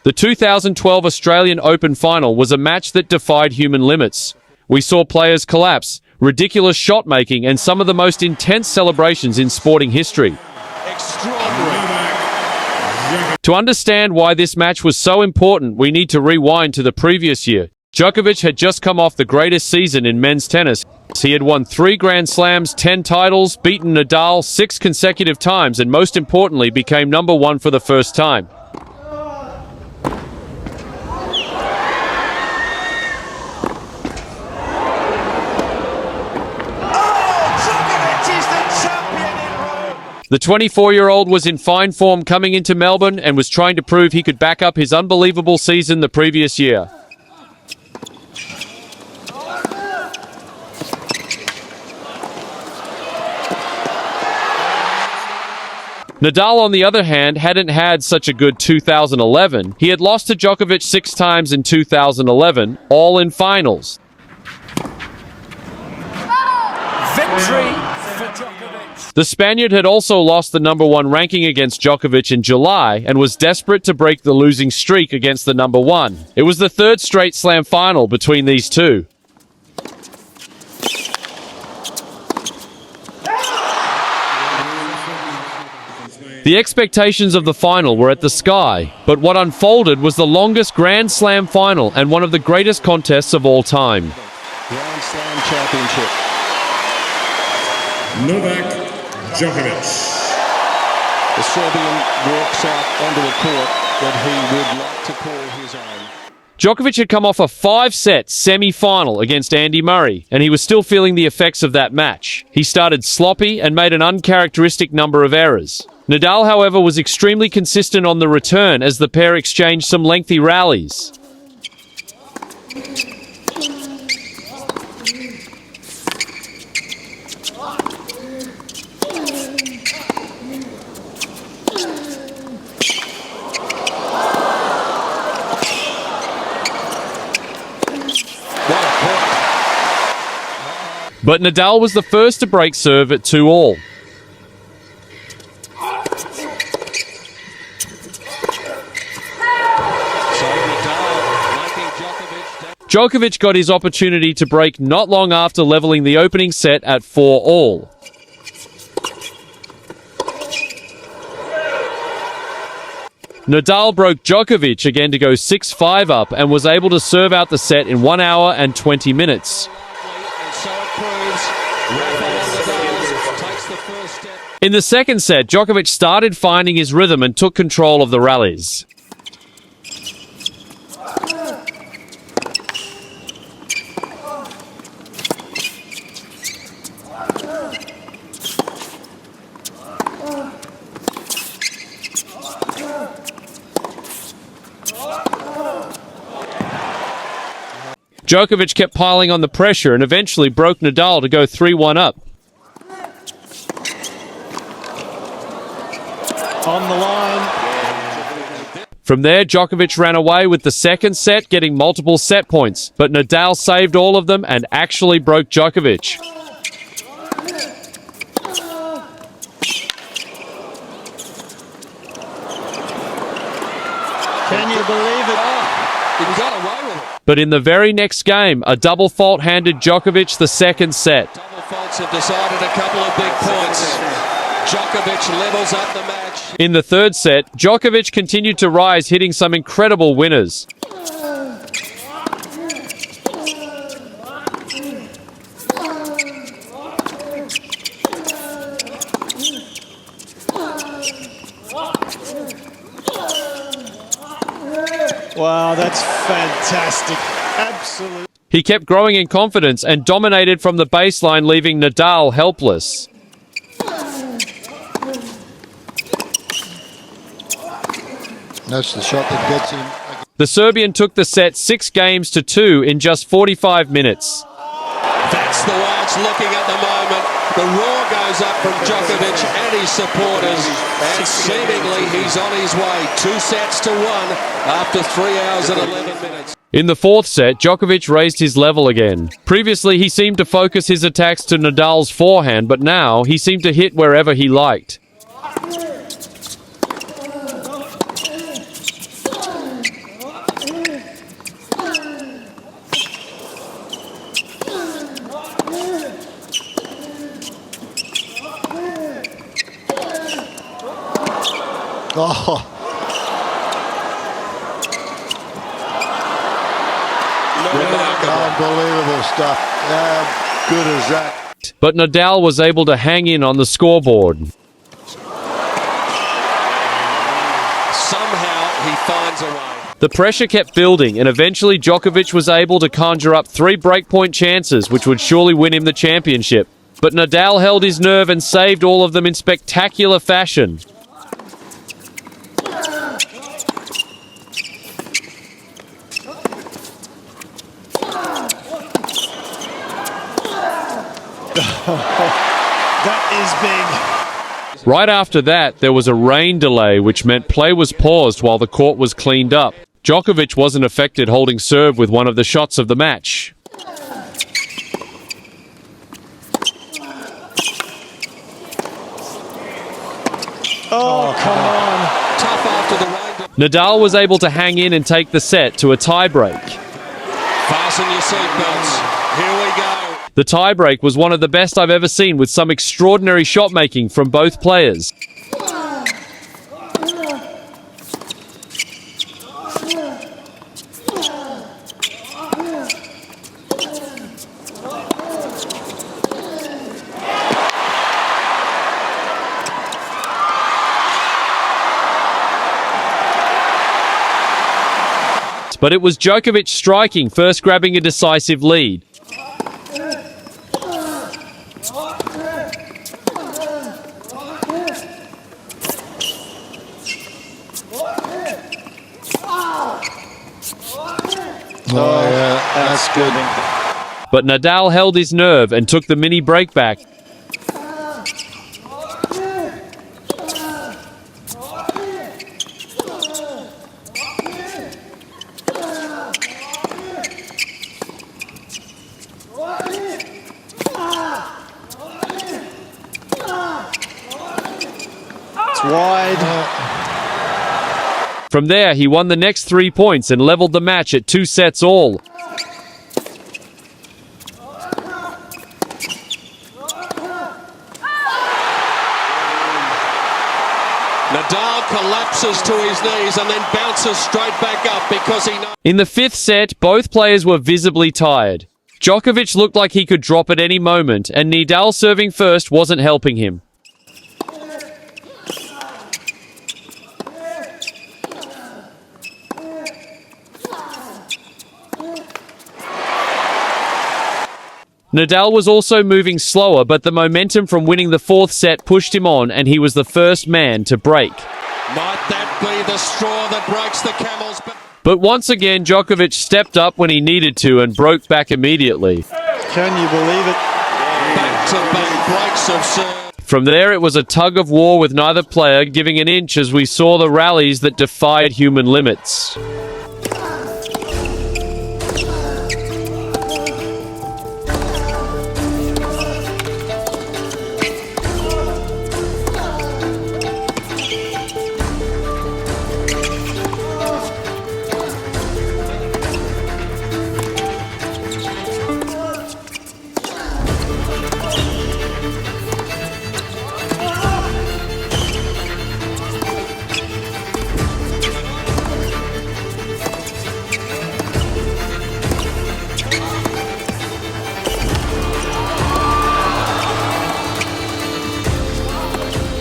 The 2012 Australian Open final was a match that defied human limits. We saw players collapse, ridiculous shot-making, and some of the most intense celebrations in sporting history. To understand why this match was so important, we need to rewind to the previous year. Djokovic had just come off the greatest season in men's tennis. He had won 3 Grand Slams, 10 titles, beaten Nadal 6 consecutive times, and most importantly, became #1 for the first time. The 24-year-old was in fine form coming into Melbourne and was trying to prove he could back up his unbelievable season the previous year. Nadal, on the other hand, hadn't had such a good 2011. He had lost to Djokovic 6 times in 2011, all in finals. Victory for Djokovic. The Spaniard had also lost the #1 ranking against Djokovic in July and was desperate to break the losing streak against the #1. It was the 3rd straight Slam final between these two. The expectations of the final were at the sky, but what unfolded was the longest Grand Slam final and one of the greatest contests of all time. Grand Slam championship. Novak Djokovic. The Serbian walks out onto a court that he would like to call his own. Djokovic had come off a 5-set semi-final against Andy Murray, and he was still feeling the effects of that match. He started sloppy and made an uncharacteristic number of errors. Nadal, however, was extremely consistent on the return as the pair exchanged some lengthy rallies. But Nadal was the first to break serve at 2-all. Djokovic got his opportunity to break not long after leveling the opening set at 4-all. Nadal broke Djokovic again to go 6-5 up and was able to serve out the set in 1 hour and 20 minutes. In the second set, Djokovic started finding his rhythm and took control of the rallies. Djokovic kept piling on the pressure and eventually broke Nadal to go 3-1 up. On the line. From there, Djokovic ran away with the second set, getting multiple set points, but Nadal saved all of them and actually broke Djokovic. Can you believe it? He got away with it. But in the very next game, a double fault handed Djokovic the second set. Double faults have decided a couple of big points. Djokovic levels up the match. In the third set, Djokovic continued to rise, hitting some incredible winners. Wow, that's fantastic. Absolutely. He kept growing in confidence and dominated from the baseline, leaving Nadal helpless. That's the shot that gets him. The Serbian took the set 6-2 in just 45 minutes. That's the way it's looking at the moment. The roar goes up from Djokovic and his supporters, and seemingly he's on his way. 2-1 after 3 hours and 11 minutes. In the fourth set, Djokovic raised his level again. Previously, he seemed to focus his attacks to Nadal's forehand, but now he seemed to hit wherever he liked. Oh, unbelievable stuff. How good is that? But Nadal was able to hang in on the scoreboard. Somehow he finds a way. The pressure kept building, and eventually Djokovic was able to conjure up 3 breakpoint chances, which would surely win him the championship. But Nadal held his nerve and saved all of them in spectacular fashion. That is big. Right after that, there was a rain delay, which meant play was paused while the court was cleaned up. Djokovic wasn't affected holding serve with one of the shots of the match. Oh, come on. Tough after the rain. Nadal was able to hang in and take the set to a tiebreak. Fasten your seatbelts. Here we go. The tiebreak was one of the best I've ever seen, with some extraordinary shot making from both players. But it was Djokovic striking, first grabbing a decisive lead. Oh, yeah, that's good. But Nadal held his nerve and took the mini break back. It's wide. From there, he won the next 3 points and leveled the match at 2 sets all. Nadal collapses to his knees and then bounces straight back up because he knows. In the 5th set, both players were visibly tired. Djokovic looked like he could drop at any moment, and Nadal serving first wasn't helping him. Nadal was also moving slower, but the momentum from winning the 4th set pushed him on, and he was the first man to break. Might that be the straw that breaks the camel's back? But once again, Djokovic stepped up when he needed to and broke back immediately. Can you believe it? Back-to-back breaks of serve. From there, it was a tug of war with neither player giving an inch as we saw the rallies that defied human limits.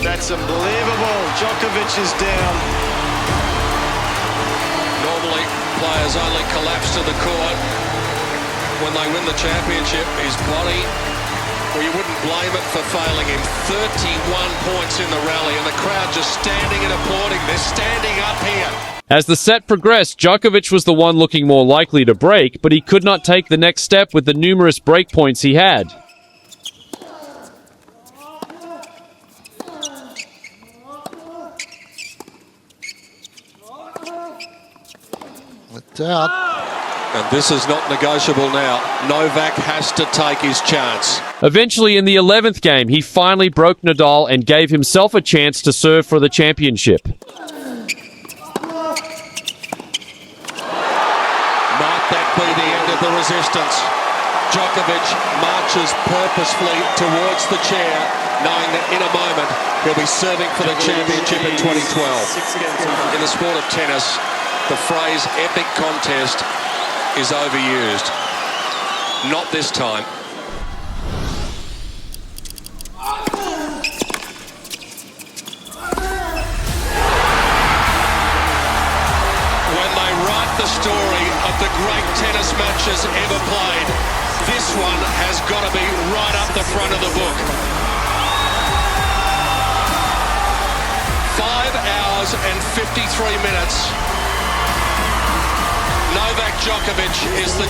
That's unbelievable. Djokovic is down. Normally, players only collapse to the court when they win the championship. His body, well, you wouldn't blame it for failing him. 31 points in the rally, and the crowd just standing and applauding. They're standing up here. As the set progressed, Djokovic was the one looking more likely to break, but he could not take the next step with the numerous break points he had. It's out. And this is not negotiable now. Novak has to take his chance. Eventually, in the 11th game, he finally broke Nadal and gave himself a chance to serve for the championship. Might that be the end of the resistance? Djokovic marches purposefully towards the chair, knowing that in a moment he'll be serving for the championship in 2012. In the sport of tennis, the phrase epic contest is overused. Not this time. When they write the story of the great tennis matches ever played, this one has got to be right up the front of the book. 5 hours and 53 minutes. Novak Djokovic is the